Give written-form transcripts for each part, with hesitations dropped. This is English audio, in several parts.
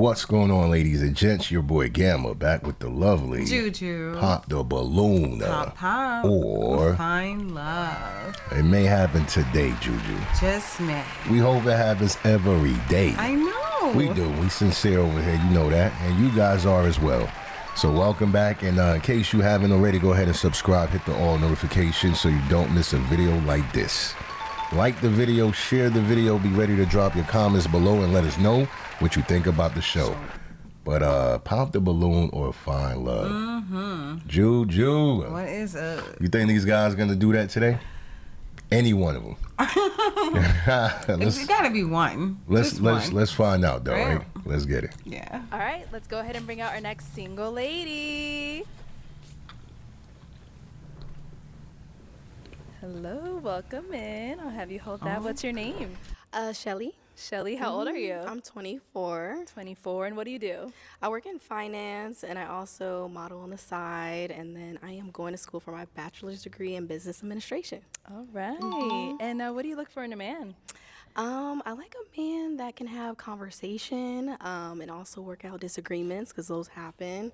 What's going on, ladies and gents? Your boy Gamma back with the lovely Juju. Pop the Balloon. Pop. Or Find Love. it may happen today, Juju. Just may. We hope it happens every day. I know. We do. We sincere over here. You know that. And you guys are as well. So welcome back. And in case you haven't already, go ahead and subscribe. Hit the all notifications so you don't miss a video like this. Like the video, share the video, be ready to drop your comments below and let us know what you think about the show. But Pop the Balloon or Find Love. Mm-hmm. Juju. What is it? You think these guys gonna do that today? Any one of them. It's gotta be one. Let's find out though, right? Let's get it. Yeah. All right, let's go ahead and bring out our next single lady. Hello, welcome in. I'll have you hold that. What's your name? Shelly. Shelly, how old are you? I'm 24. 24, and what do you do? I work in finance, and I also model on the side, and then I am going to school for my bachelor's degree in business administration. All right. And what do you look for in a man? I like a man that can have conversation and also work out disagreements, because those happen,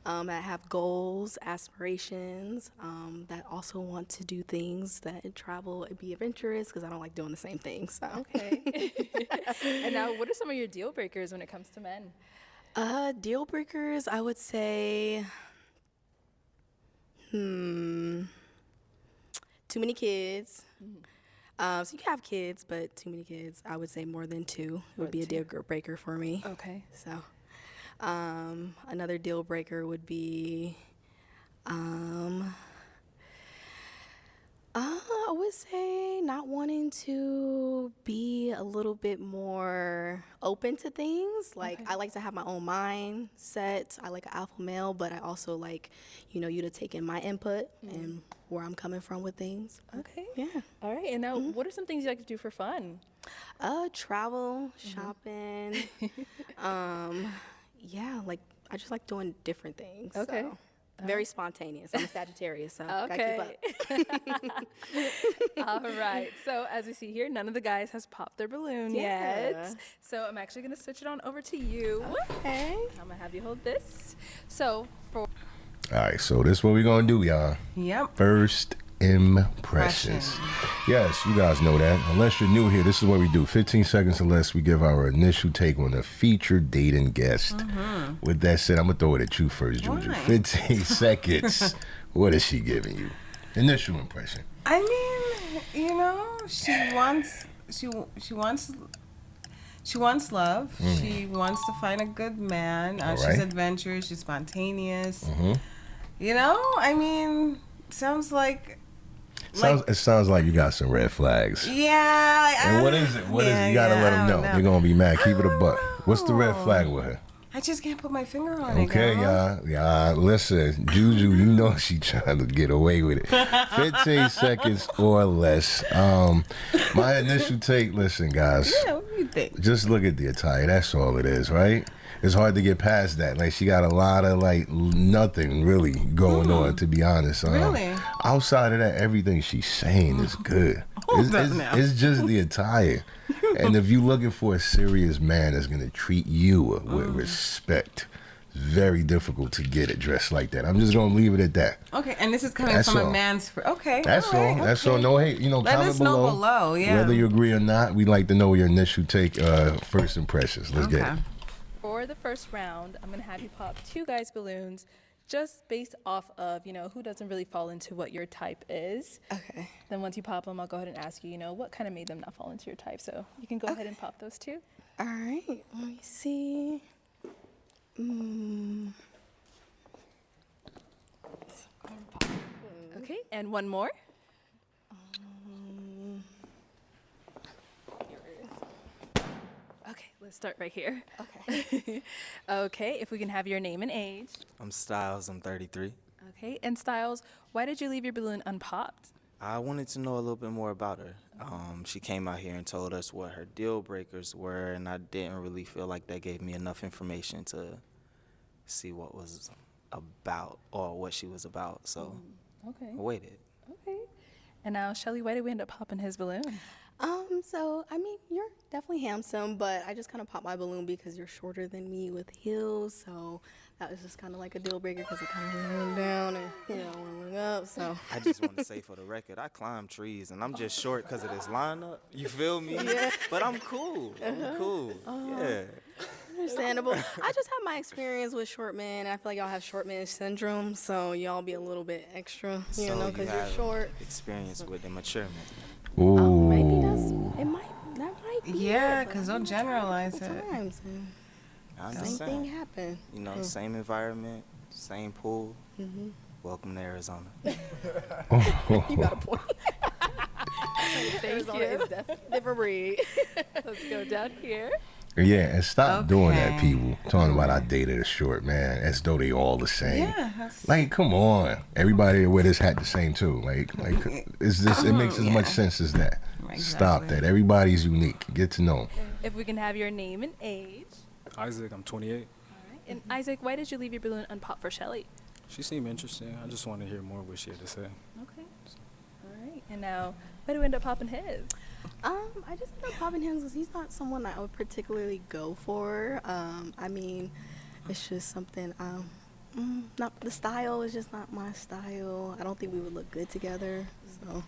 that have goals, aspirations, that also want to do things that travel and be adventurous, because I don't like doing the same thing. So. Okay. And now, what are some of your deal breakers when it comes to men? Deal breakers, I would say, too many kids. So you can have kids, but too many kids. I would say more than two would be a deal breaker for me. Okay. So, another deal breaker would be, I would say not wanting to be a little bit more open to things. Like, I like to have my own mindset. I like an alpha male, but I also like, you to take in my input and where I'm coming from with things. Okay. Yeah. All right. And now, what are some things you like to do for fun? Travel, shopping. Yeah, like I just like doing different things. Okay. So. Very spontaneous. I'm a Sagittarius, so okay. gotta keep up. All right. So as we see here, none of the guys has popped their balloon yet. So I'm actually going to switch it on over to you. Okay. I'm going to have you hold this. So for... All right, so this is what we're gonna do, y'all. Yep. First impressions. Yes, you guys know that. Unless you're new here, this is what we do. 15 seconds or less, we give our initial take on a featured dating guest. With that said, I'm gonna throw it at you first, Juju. Why? 15 seconds. What is she giving you? Initial impression. I mean, she wants love. She wants to find a good man. All She's right. adventurous. She's spontaneous. I mean, sounds like. It sounds like you got some red flags. Yeah. And what is it? What is it? You gotta let them know. You're gonna be mad. Keep it a buck. What's the red flag with her? I just can't put my finger on it. Okay, girl. y'all. Listen, Juju, you know she trying to get away with it. 15 seconds or less. My initial take, listen, guys. Yeah, what do you think? Just look at the attire. That's all it is, right? It's hard to get past that. Like, she got a lot of, nothing really going on, to be honest. Really? Outside of that, everything she's saying is good. It's just the attire. And if you're looking for a serious man that's going to treat you with respect, it's very difficult to get it dressed like that. I'm just going to leave it at that. Okay, and this is coming from a man's... Okay, That's all. Right, That's all. No hate. Let comment us know below, yeah. Whether you agree or not, we'd like to know your initial take, first impressions. Let's get it. For the first round, I'm going to have you pop two guys' balloons just based off of, who doesn't really fall into what your type is. Okay. Then once you pop them, I'll go ahead and ask you, what kind of made them not fall into your type. So you can go ahead and pop those two. All right. Let me see. Okay, and one more. Okay, let's start right here. Okay. Okay, if we can have your name and age. I'm Styles, I'm 33. Okay, and Styles, why did you leave your balloon unpopped? I wanted to know a little bit more about her. She came out here and told us what her deal breakers were, and I didn't really feel like that gave me enough information to see what was about or what she was about. So Okay. I waited. Okay. And now, Shelly, why did we end up popping his balloon? So I mean, you're definitely handsome, but I just kind of popped my balloon because you're shorter than me with heels. So that was just kind of like a deal breaker because it kind of went down and went up. So I just want to say for the record, I climb trees and I'm just short because of this lineup. You feel me? Yeah. But I'm cool. I'm cool. Yeah. understandable. I just have my experience with short men, and I feel like y'all have short man syndrome, so y'all be a little bit extra, So because you you're have short. experience with the mature man. Ooh. Maybe that might be. Yeah, because don't generalize it. Sometimes I same understand. thing happen. You know, same environment, same pool. Welcome to Arizona. You got a point. Arizona is definitely a different breed. Let's go down here. Yeah, and stop doing that, Okay. people. Talking about I dated a short man as though they all the same. Yeah. That's, Like, come on. Everybody wear this hat the same too. Like is this? It makes as much sense as that. Stop Exactly. that. Everybody's unique. Get to know 'em. If we can have your name and age. Isaac, I'm 28. All right. And Isaac, why did you leave your balloon unpopped for Shelly? She seemed interesting. I just want to hear more what she had to say. Okay. All right. And now, why do we end up popping his? I just end up popping him because he's not someone that I would particularly go for. I mean, it's just something. Not the style is just not my style. I don't think we would look good together. So.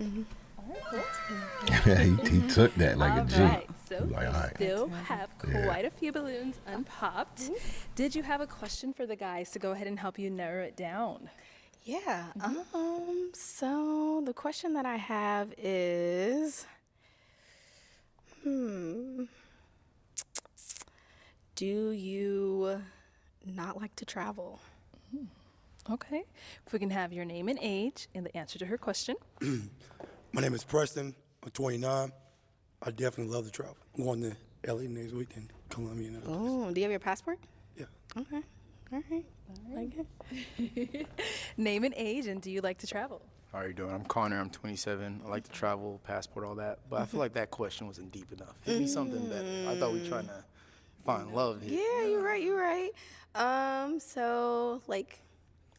Okay. All right, cool. he took that like a G. All right, so Like, you all right. still have Yeah. quite a few balloons unpopped. Did you have a question for the guys to go ahead and help you narrow it down? Yeah. So the question that I have is, do you not like to travel? Okay. If we can have your name and age and the answer to her question. My name is Preston. I'm 29. I definitely love to travel. I'm going to LA next week and Colombia and other places. Oh, do you have your passport? Yeah. Okay. All right. Like it. Name and age, and do you like to travel? How are you doing? I'm Connor. I'm 27. I like to travel, passport, all that. But I feel like that question wasn't deep enough. Hit me something better. I thought we were trying to find love here. Yeah, you're right. So, like,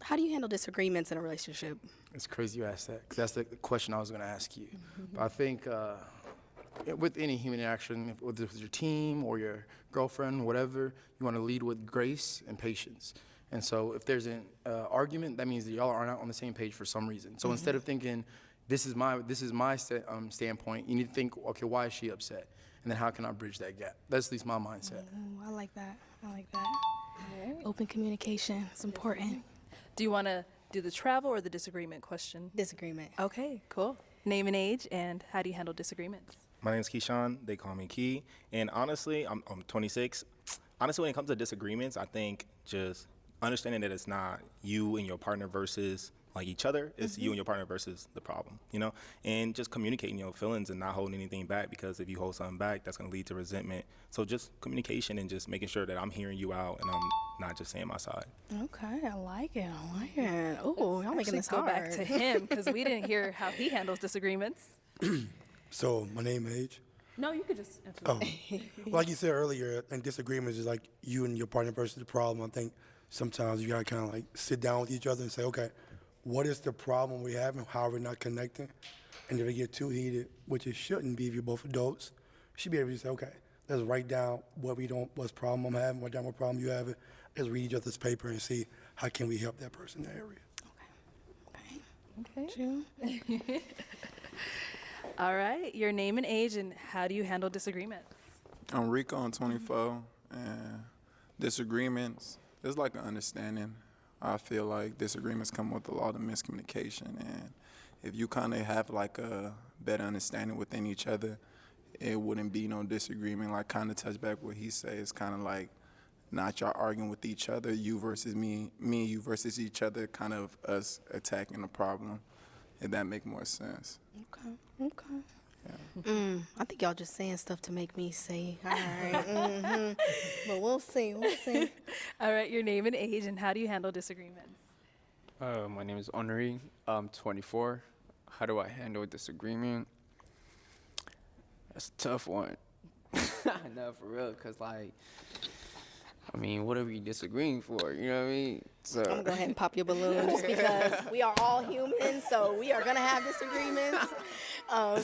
how do you handle disagreements in a relationship? It's crazy you asked that, because that's the question I was going to ask you. But I think with any human interaction, whether it's your team or your girlfriend, whatever, you want to lead with grace and patience. And so if there's an argument, that means that y'all are not on the same page for some reason. So instead of thinking, this is my standpoint, you need to think, okay, why is she upset? And then how can I bridge that gap? That's at least my mindset. Ooh, I like that. Open communication is important. Do you want to do the travel or the disagreement question? Disagreement. Okay, cool. Name and age, and how do you handle disagreements? My name's Keyshawn. They call me Key. And honestly, I'm 26. Honestly, when it comes to disagreements, I think just understanding that it's not you and your partner versus like each other. It's you and your partner versus the problem, and just communicating your feelings and not holding anything back, because if you hold something back, that's going to lead to resentment. So just communication and just making sure that I'm hearing you out and I'm not just saying my side. Okay, I like it. Oh, y'all making this go hard. back to him, because we didn't hear how he handles disagreements. So my name, age. No, you could just answer. Oh, like you said earlier, I think disagreements is like you and your partner versus the problem. I think sometimes you gotta kind of like sit down with each other and say, okay, what is the problem we have and how are we not connecting? And if it get too heated, which it shouldn't be if you're both adults, you should be able to say, okay, let's write down what's problem I'm having, write down what problem you have. Let's read each other's paper and see how can we help that person in that area. Okay. True. All right. Your name and age, and how do you handle disagreements? I'm Rico, I'm 24, and disagreements, there's like an understanding. I feel like disagreements come with a lot of miscommunication, and if you kind of have like a better understanding within each other, it wouldn't be no disagreement. Like kind of touch back what he says, it's kind of like not y'all arguing with each other, you versus me, you versus each other, kind of us attacking the problem, if that make more sense. Okay. Yeah. I think y'all just saying stuff to make me say, all right. But we'll see. All right. Your name and age, and how do you handle disagreements? My name is Henri. I'm 24. How do I handle a disagreement? That's a tough one. No, for real, because, like, I mean, what are we disagreeing for? You know what I mean? So I'm gonna go ahead and pop your balloon just because we are all humans, so we are gonna have disagreements.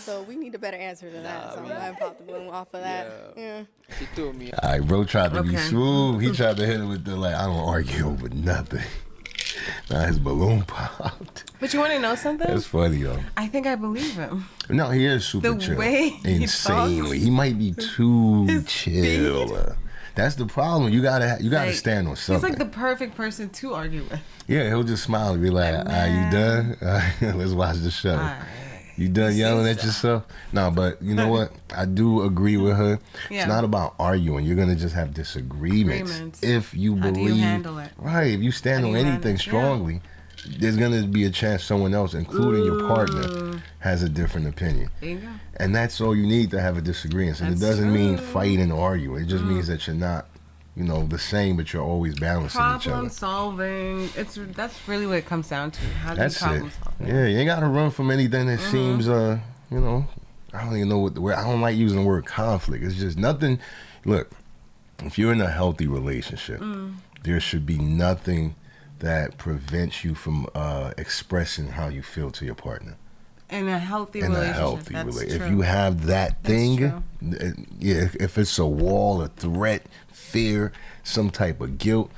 So we need a better answer to that. So I'm gonna go ahead and pop the balloon off of that. Yeah. She threw me. All right, bro tried to be Okay. smooth. He tried to hit it with the like, I don't argue over nothing. Now his balloon popped. But you want to know something? That's funny though. I think I believe him. No, he is super The chill. way he Insanely. talks. He might be too His chill. speed. That's the problem. You gotta Like, stand on He's something. like the perfect person to argue with. Yeah, he'll just smile and be like, you done? Let's watch the show. You done yelling at yourself? No, but you know what? I do agree with her. Yeah. It's not about arguing. You're gonna just have disagreements. If you How believe, do you handle it? right? If you stand How do on you anything handle it? strongly, there's gonna be a chance someone else, including your partner, has a different opinion. There you go. And that's all you need to have a disagreement. And it That's doesn't mean true. fight and argue. It just means that you're not, the same, but you're always balancing each Problem other. solving. That's really what it comes down to. How do That's you it. problem solve? Yeah, you ain't gotta run from anything that seems, I don't even know what the word. I don't like using the word conflict. It's just nothing. Look, if you're in a healthy relationship, there should be nothing that prevents you from expressing how you feel to your partner. In a healthy In a relationship. healthy That's relationship, true. if you have that That's thing, true. if it's a wall, a threat, fear, some type of guilt,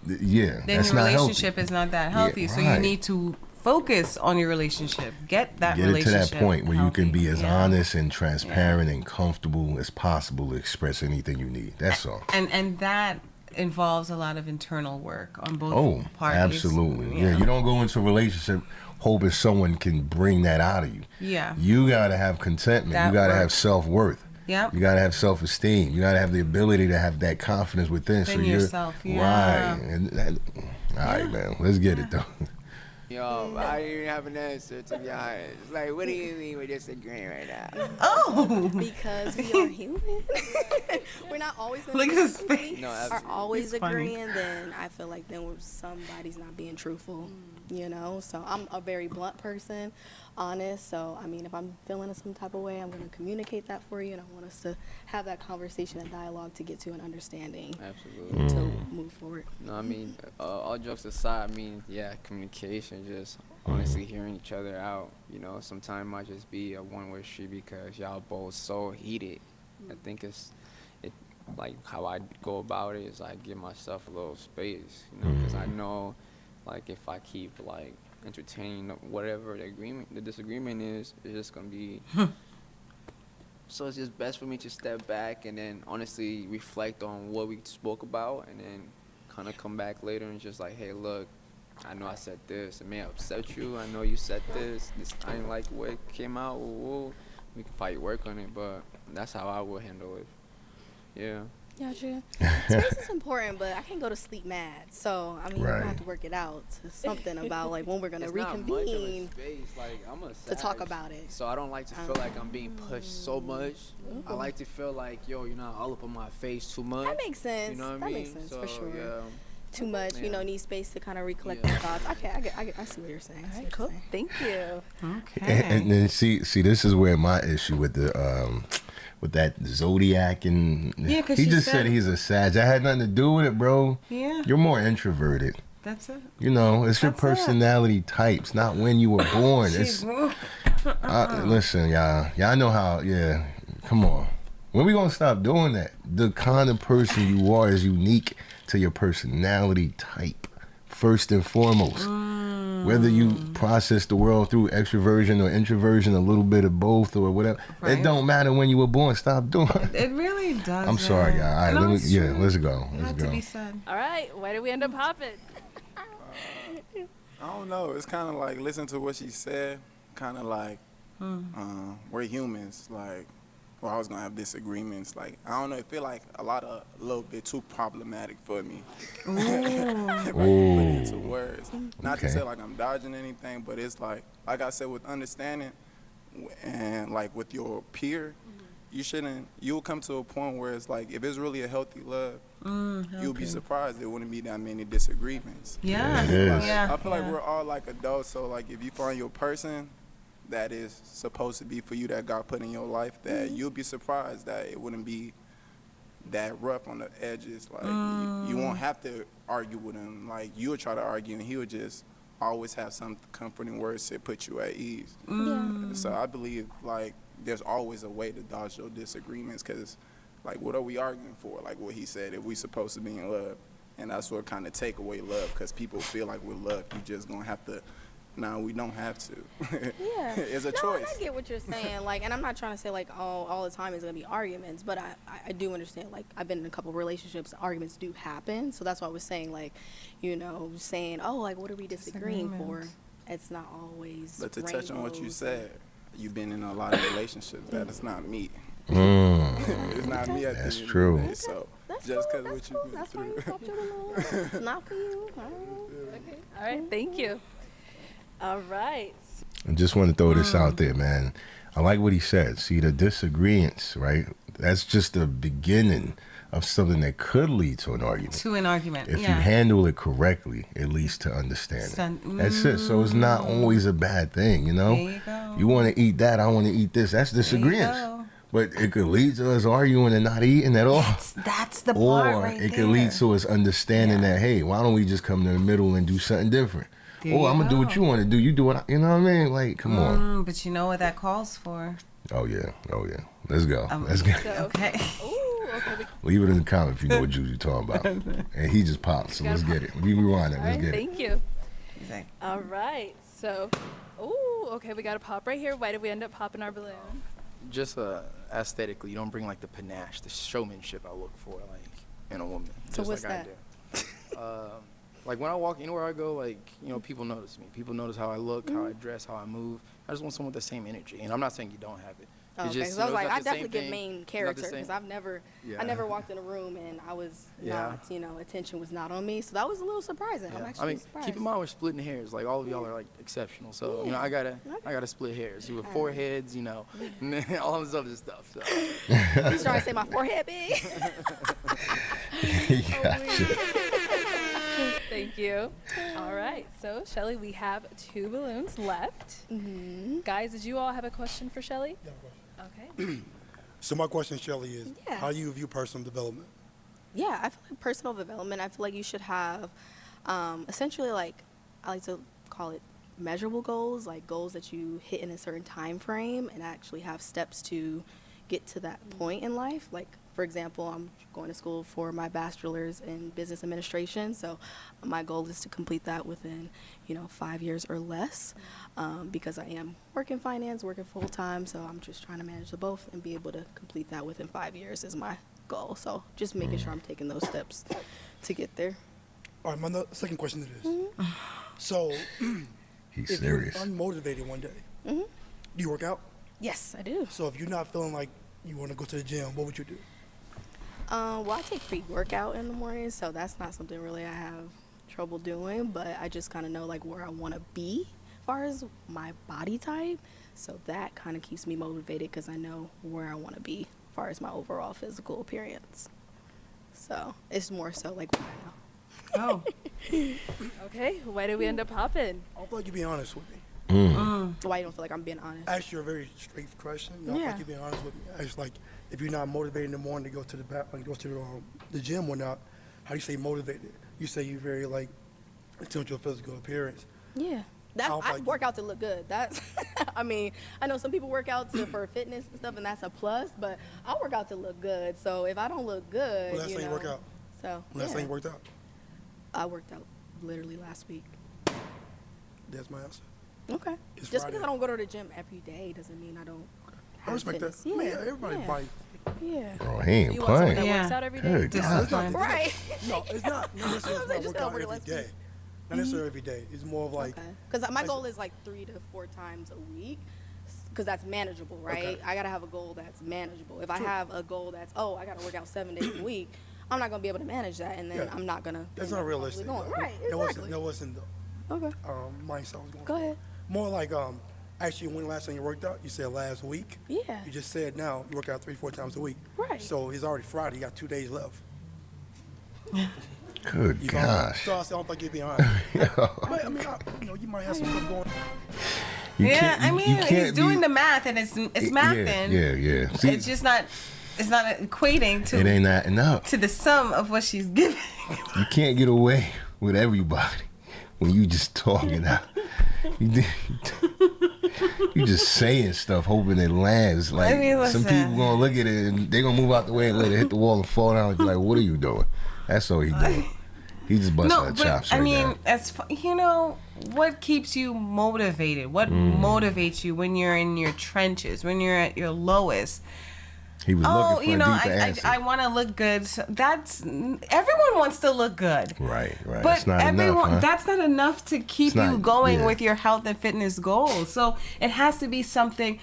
then that's your not relationship healthy. is not that healthy. So you right. need to focus on your relationship. Get that Get it to relationship that point where you can be as healthy. honest and transparent and comfortable as possible to express anything you need. That's all. And that involves a lot of internal work on both Oh, parties. absolutely. Yeah, you don't go into a relationship hoping someone can bring that out of you. Yeah. You got to have contentment. That you got to work. have self-worth. Yep. You got to have self-esteem. You got to have the ability to have that confidence within. So Within you're yourself, yeah. right. All right, man. Let's get it though. Yo, I didn't even have an answer, to be honest. Like, what do you mean we're disagreeing right now? Oh, Because we are human. We're not always going Look to at his face. No, are absolutely. always It's funny. agreeing, then I feel like then somebody's not being truthful, So I'm a very blunt person, honest. So, I mean, if I'm feeling some type of way, I'm going to communicate that for you, and I want us to have that conversation and dialogue to get to an understanding Absolutely. to move forward. No, I mean, all jokes aside, I mean, yeah, communication, just honestly hearing each other out. Sometimes it might just be a one-way street because y'all both so heated. I think it's like how I go about it is I give myself a little space, because I know, like, if I keep like entertaining whatever the disagreement is, it's just gonna be. So it's just best for me to step back and then honestly reflect on what we spoke about, and then kind of come back later and just like, hey, look, I know I said this. It may upset you. I know you said this. I didn't like the way it came out. Ooh, we can probably work on it, but that's how I would handle it. Yeah. Gotcha. Space is important, but I can't go to sleep mad. So, I mean, we're going to have to work it out to something about, like, when we're going to It's not much of a reconvene space. Like, I'm a to talk Sag, about it. So I don't like to feel like I'm being pushed so much. I like to feel like, yo, you're not all up on my face too much. That makes sense. You know what I That mean? makes sense, so, for sure. Yeah. Too much, Yeah. need space to kind of recollect Yeah. my thoughts. Okay, I see what you're saying. I see what you're saying. Thank you. okay. And then see, this is where my issue with the with that zodiac and Yeah, 'cause he she just said said- he's a Sag. That had nothing to do with it, bro. Yeah. You're more introverted. That's it. It's your That's it. personality types, not when you were born. She's- Listen, y'all know how. Yeah, come on. When we gonna stop doing that? The kind of person you are is unique to your personality type, first and foremost. Whether you process the world through extroversion or introversion, a little bit of both or whatever, Right. it don't matter when you were born. Stop doing it. It really does. I'm sorry, y'all. All right, No, it's true. let's go. It Let's had to go. be said. All right, why did we end up hopping? I don't know. It's kind of like listen to what she said. Kind of like we're humans. Like, well, I was gonna have disagreements. Like, I don't know. It feel like a little bit too problematic for me. If I can put it into words. Not to Okay. say like I'm dodging anything, but it's like I said, with understanding and like with your peer, you'll come to a point where it's like, if it's really a healthy love, you'll be surprised there wouldn't be that many disagreements. Yeah. It is. Yeah. I feel like we're all like adults, so like if you find your person that is supposed to be for you, that God put in your life, that you'll be surprised that it wouldn't be that rough on the edges. Like you won't have to argue with him. Like you would try to argue, and he would just always have some comforting words to put you at ease. So I believe like there's always a way to dodge your disagreements, because like what are we arguing for? Like what he said, if we supposed to be in love, and that's what kind of take away love, because people feel like with love you just gonna have to. No, we don't have to. Yeah. It's a no, choice. And I get what you're saying. Like, and I'm not trying to say like, oh, all the time is gonna be arguments, but I do understand. Like, I've been in a couple of relationships, arguments do happen. So that's why I was saying, like, you know, saying, oh, like, what are we disagreeing for? It's not always. But to touch on what you said, you've been in a lot of relationships. That is not me. It's not me at the end of the true. day, so That's just cool. because what you've been That's why through. you stopped your little. Not for you. Okay. All right. Thank you. All right. I just want to throw this out there, man. I like what he said. See, the disagreements, right? That's just the beginning of something that could lead to an argument. If you handle it correctly, it leads to understanding. That's it. So it's not always a bad thing, you know? There you go. You want to eat that, I want to eat this. That's disagreements. But it could lead to us arguing and not eating at all. That's the part or right it could lead to us understanding that, hey, why don't we just come to the middle and do something different? There I'm going to do what you want to do. You do what you know what I mean? Like, come on. But you know what that calls for. Oh, yeah. Let's go. Let's go. Okay. Ooh, okay. Leave it in the comment if you know what Juju talking about. And he just popped, so let's get it. We rewind it. Let's get it. Thank you. All right. So, ooh, okay, we got a pop right here. Why did we end up popping our balloon? Just aesthetically, you don't bring like the panache, the showmanship I look for, like in a woman. So just what's like that? I do. Like when I walk anywhere I go, like, you know, people notice me. People notice how I look, how I dress, how I move. I just want someone with the same energy. And I'm not saying you don't have it. Oh, okay, because I was like, I definitely get main character, because I never walked in a room and I was not, you know, attention was not on me. So that was a little surprising. I'm actually surprised. Keep in mind we're splitting hairs. Like all of y'all are like exceptional. So you know, I gotta split hairs. You with foreheads, you know, and all this other stuff. So. He's trying to say my forehead big. Thank you. All right. So, Shelly, we have 2 balloons left. Guys, did you all have a question for Shelly? Yeah, Okay. So my question, Shelly, is how do you view personal development? Yeah, I feel like personal development, I feel like you should have essentially, like, I like to call it measurable goals, like goals that you hit in a certain time frame and actually have steps to get to that point in life. Like, for example, I'm going to school for my bachelor's in business administration, so my goal is to complete that within, 5 years or less, because I am working finance, working full time, so I'm just trying to manage the both and be able to complete that within 5 years is my goal. So just making sure I'm taking those steps to get there. All right, my second question to this. So, He's if serious. you're unmotivated one day, do you work out? Yes, I do. So if you're not feeling like you want to go to the gym, what would you do? Well, I take pre-workout in the morning, so that's not something really I have trouble doing, but I just kind of know like where I want to be as far as my body type, so that kind of keeps me motivated because I know where I want to be as far as my overall physical appearance. So it's more so like what I know. Okay, why did we end up hopping? I feel like you be honest with me. Why you don't feel like I'm being honest? I asked you a very straight question. I feel like you being honest with me. I was like, if you're not motivated in the morning to go to the gym or not, how do you say motivated? You say you're very like attuned to your physical appearance. Yeah. I work out to look good. That's, I mean, I know some people work out for fitness and stuff, and that's a plus, but I work out to look good. So if I don't look good, Well, last time you work out. So Last time you worked out. I worked out literally last week. That's my answer. Okay. It's Just Friday. because I don't go to the gym every day doesn't mean I don't. I respect that. Yeah. Man, everybody body. Yeah. Bro, he ain't You want someone playing. that works out every day? Good God. Right. No, it's not necessarily Just work out over every last day. Not necessarily every day. It's more of like. Because my goal is like 3 to 4 times a week. Because that's manageable, right? Okay. I gotta have a goal that's manageable. If I have a goal that's I gotta work out 7 days a week, I'm not gonna be able to manage that, and then I'm not gonna. That's not realistic. Right. Exactly. That wasn't the Okay. mindset I was going Go for. ahead. More like actually when the last time you worked out, you said last week. Yeah. You just said now you work out 3-4 times a week. Right. So it's already Friday. You got 2 days left. Good You gosh. So I don't think you'd be honest. But, I mean, you might have some stuff going. You Yeah, can't- I you mean, can't he's doing be- the math, and it's mathing. Yeah. See, It's just not. it's not equating to. It ain't that enough. To the sum of what she's giving. You can't get away with everybody when you just talking out. You just saying stuff, hoping it lands. Like some people gonna look at it and they gonna move out the way and let it hit the wall and fall down and be like, "What are you doing?" That's all he doing. He just busting her chops right now. You know, what keeps you motivated? What motivates you when you're in your trenches, when you're at your lowest? He was looking for a deeper answer. I want to look good. So everyone wants to look good. Right. But that's not enough, huh? That's not enough to keep you going with your health and fitness goals. So it has to be something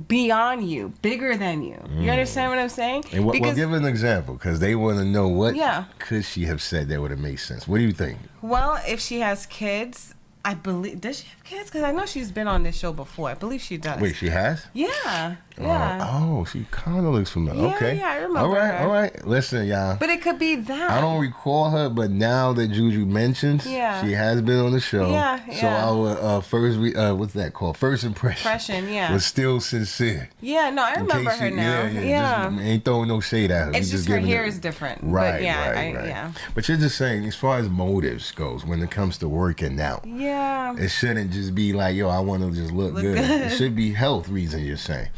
beyond you, bigger than you. You understand what I'm saying? And well, give an example, because they want to know what could she have said that would have made sense. What do you think? Well, if she has kids, I believe. Does she have kids? Because I know she's been on this show before. I believe she does. Wait, she has? Yeah. She kind of looks familiar. Yeah, okay. Yeah, I remember her. All right. Listen, y'all. But it could be that. I don't recall her, but now that Juju mentions, she has been on the show. Yeah. So our first, what's that called? First impression. Was still sincere. Yeah, no, I remember her now. Yeah. Just ain't throwing no shade at her. It's just her hair is different. Right, but right. But you're just saying, as far as motives goes, when it comes to working out. Yeah. It shouldn't just be like, yo, I want to just look good. It should be health reasons, you're saying.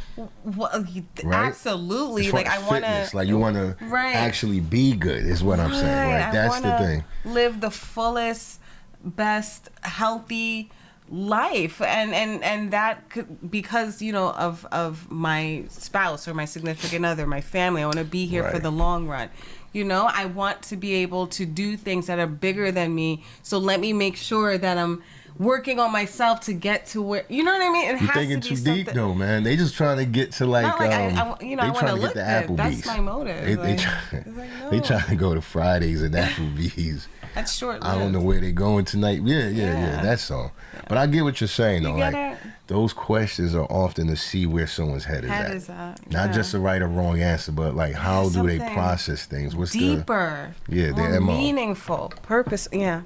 Well, absolutely. Like I want to, like you want to actually be good is what I'm saying. Right, that's the thing. Live the fullest, best, healthy life, and that could, because of my spouse or my significant other, my family. I want to be here for the long run. I want to be able to do things that are bigger than me. So let me make sure that I'm working on myself to get to where, you know what I mean? It You're has thinking to be too deep though, man. They just trying to get to like, I want to look good. Applebee's. That's my motive. They trying to go to Fridays and Applebee's. That's short-lived. I don't know where they going tonight. Yeah. That's all. Yeah. But I get what you're saying though. Those questions are often to see where someone's head is at. Not just a right or wrong answer, but like how do they process things? What's deeper? Their MO. Meaningful purpose. Yeah.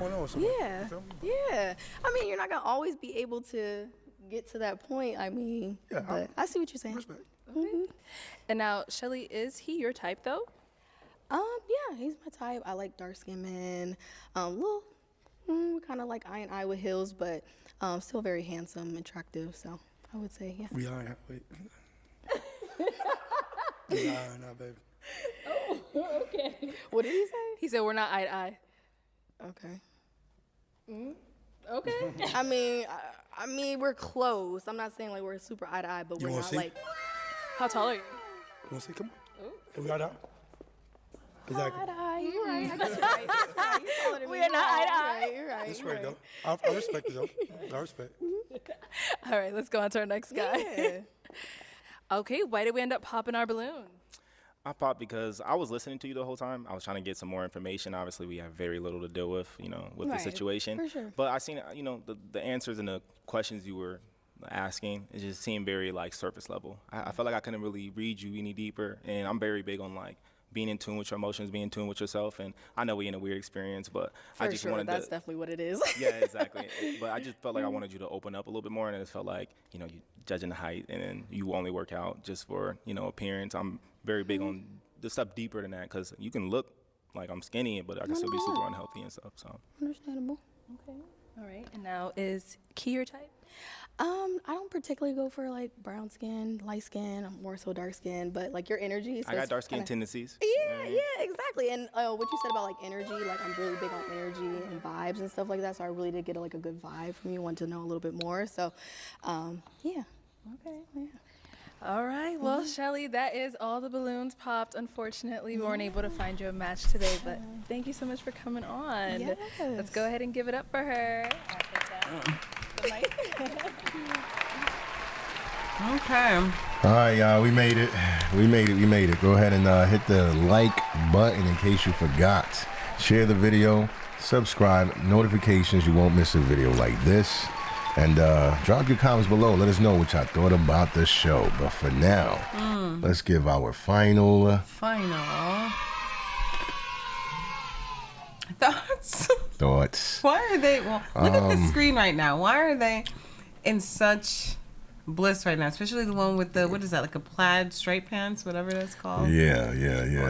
Yeah. I mean, you're not gonna always be able to get to that point. I mean, but I see what you're saying. Respect. Okay. And now, Shelly, is he your type though? Yeah, he's my type. I like dark skinned men. Kind of like eye and eye with heels, but still very handsome, attractive. So I would say, yeah. We are. Wait. We are not, baby. Oh, okay. What did he say? He said we're not eye to eye. Okay. Okay. I mean, we're close. I'm not saying like we're super eye to eye, but we're not like. How tall are you? You want to see? Come on. Are we eye to eye? Exactly. Eye to eye. You're right. I guess you're right. You're taller than me. We're not eye to eye. You're right. That's right, though. I respect it, though. I respect. All right, let's go on to our next guy. Yeah. Okay, why did we end up popping our balloon? I popped because I was listening to you the whole time. I was trying to get some more information. Obviously, we have very little to deal with, with the situation. For sure. But I seen, the answers and the questions you were asking, it just seemed very like surface level. I felt like I couldn't really read you any deeper, and I'm very big on like being in tune with your emotions, being in tune with yourself. And I know we're in a weird experience, but I just wanted that's definitely what it is. Yeah, exactly. But I just felt like I wanted you to open up a little bit more, and it felt like, you judging the height, and then you only work out just for, appearance. I'm very big on the stuff deeper than that, because you can look like I'm skinny, but I can still be super unhealthy and stuff. So Understandable. Okay. All right. And now, is Key your type? I don't particularly go for like brown skin, light skin. I'm more so dark skin, but like your energy. I got dark skin tendencies. Yeah, exactly. And what you said about like energy, like I'm really big on energy and vibes and stuff like that. So I really did get like a good vibe from you. Want to know a little bit more. So, yeah. Okay. Yeah. All right. Well, Shelly, that is all the balloons popped. Unfortunately, we weren't able to find you a match today, but thank you so much for coming on. Yes. Let's go ahead and give it up for her. I'll take that. The mic. Okay. All right, y'all. We made it. Go ahead and hit the like button in case you forgot. Share the video. Subscribe. Notifications. You won't miss a video like this. And drop your comments below. Let us know what y'all thought about the show. But for now, let's give our final thoughts. Why are they? Well, look at the screen right now. Why are they in such bliss right now, especially the one with the, what is that, like a plaid straight pants, whatever that's called. Yeah.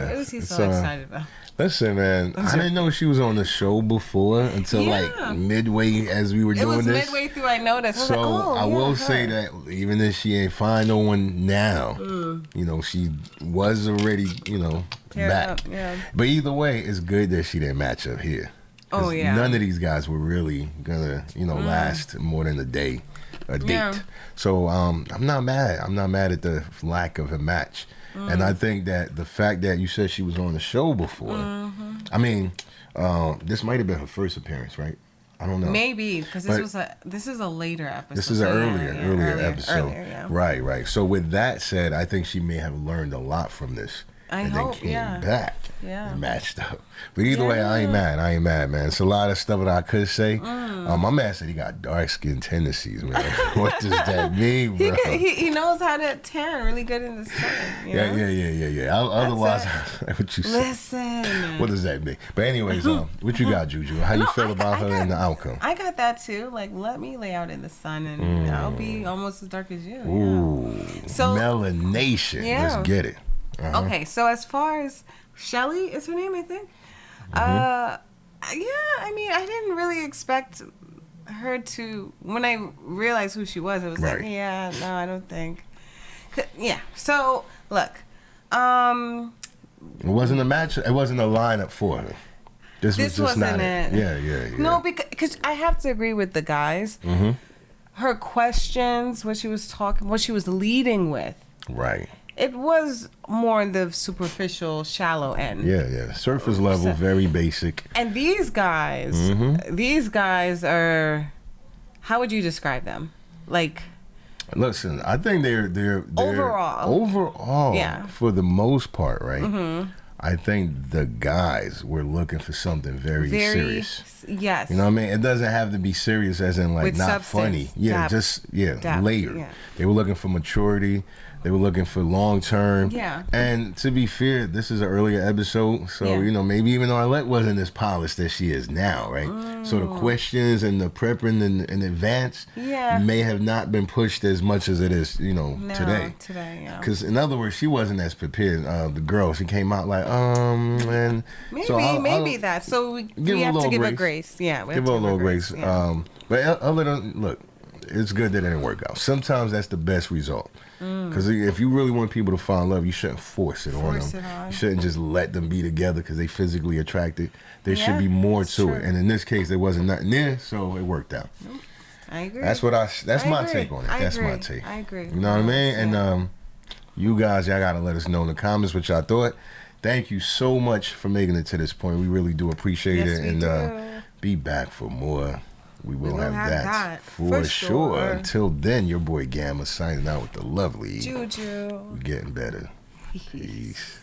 What was he so excited about? Listen, man, I didn't know she was on the show before until like midway as we were doing this. It was midway through I noticed. So I will say that even if she ain't find no one now, you know, she was already, you know, back. But either way, it's good that she didn't match up here. Oh yeah. None of these guys were really gonna, you know, last more than a date. So I'm not mad. I'm not mad at the lack of a match. And I think that the fact that you said she was on the show before, I mean, this might have been her first appearance, right? I don't know. Maybe, because this is a later episode. This is an earlier episode. Earlier, Right. So with that said, I think she may have learned a lot from this. I hope, then came back and matched up. But either way, I ain't mad, man. It's a lot of stuff that I could say. My man said he got dark skin tendencies, man. What does that mean, bro? He knows how to tan really good in the sun. You know? Yeah. Otherwise, what you say? Listen. What does that mean? But anyways, what you got, Juju? How you feel about her and the outcome? I got that too. Like, let me lay out in the sun and I'll be almost as dark as you. Ooh, so melanation. Let's get it. Okay, so as far as Shelly is her name, I think. I mean, I didn't really expect her to. When I realized who she was, it was like, no, I don't think. So look, it wasn't a match. It wasn't a lineup for her. This was just wasn't not it. Yeah. No, because I have to agree with the guys. Her questions, what she was leading with. Right. It was more in the superficial, shallow end. Yeah. Surface level, very basic. And these guys are, how would you describe them? Like, listen, I think they're overall, for the most part, right? I think the guys were looking for something very serious. Yes. You know what I mean? It doesn't have to be serious as in like with not substance, funny. Yeah, depth, layered. Yeah. They were looking for maturity. They were looking for long term. Yeah. And to be fair, this is an earlier episode, so you know, maybe even Arlette wasn't as polished as she is now, right? So the questions and the prepping in advance may have not been pushed as much as it is, you know, today. Because in other words, she wasn't as prepared. The girl, she came out like, and maybe that. So we have to give her grace. Yeah, we give her a little grace. But other than look, it's good that it didn't work out. Sometimes that's the best result. Because if you really want people to find love, you shouldn't force it on them. You shouldn't just let them be together because they physically attracted. There should be more to it. And in this case, there wasn't nothing there, so it worked out. I agree. That's my take on it. That's my take. I agree. You know what I mean? And you guys, y'all gotta let us know in the comments what y'all thought. Thank you so much for making it to this point. We really do appreciate it. And be back for more. We will have that for sure. Until then, your boy Gamma signing out with the lovely Juju. We're getting better. Peace.